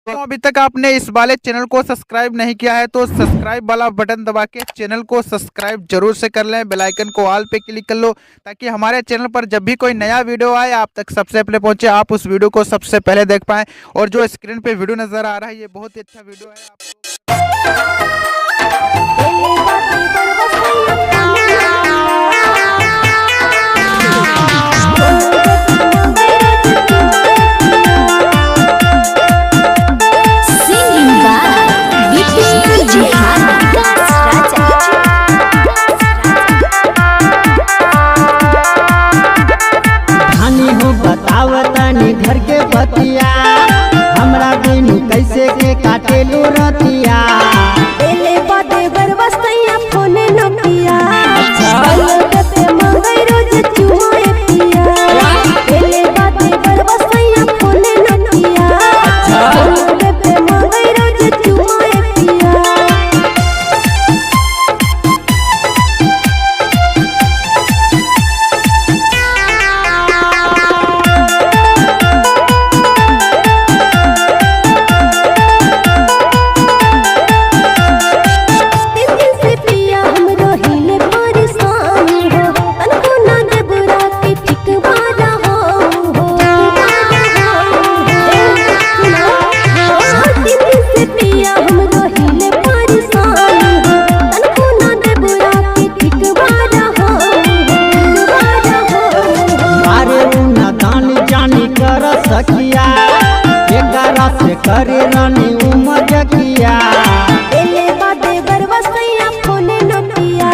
तो अभी तक आपने इस वाले चैनल को सब्सक्राइब नहीं किया है तो सब्सक्राइब वाला बटन दबा के चैनल को सब्सक्राइब जरूर से कर लें। बेल आइकन को ऑल पे क्लिक कर लो ताकि हमारे चैनल पर जब भी कोई नया वीडियो आए आप तक सबसे पहले पहुंचे, आप उस वीडियो को सबसे पहले देख पाएं। और जो स्क्रीन पे वीडियो नजर आ रहा है ये बहुत ही अच्छा वीडियो है। बतावतनी घर के बतिया हमरा दिन कैसे के काटेलू रतिया एले बादे बरवसैया फोने नोकिया बोलते पे मंगई रोज चुमाए पिया एले बादे बरवसैया फोने नोकिया बोलते पे मंगई रोज चुमाए पिया। सखिया एकरा से करे रानी उमर जकिया एले बादे बरवसैया फोने नोकिया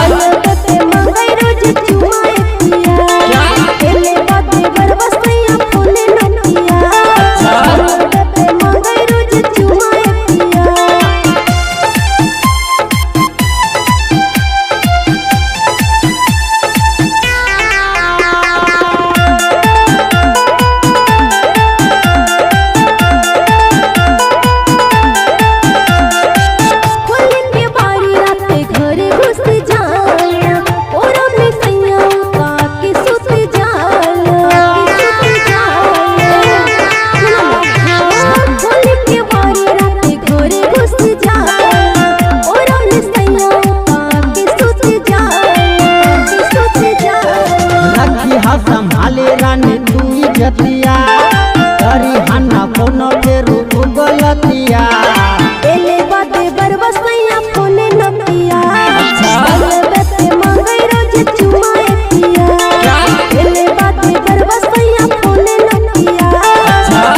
बोलते पे मंगई रोज चुमाए पिया एले बादे बरवसैया फोने नोकिया बोलते पे मंगई रोज चुमाए पिया। संभाले रानी तू जतिया करी हन्ना कोनो के रूप गलतिया एले बादे बरवसैया फोने नोकिया बोलते पे मंगई रोज चुमाए पिया एले बादे बरवसैया फोने नोकिया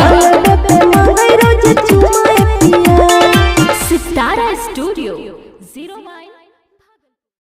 बोलते पे मंगई रोज चुमाए पिया। सितारा स्टूडियो 09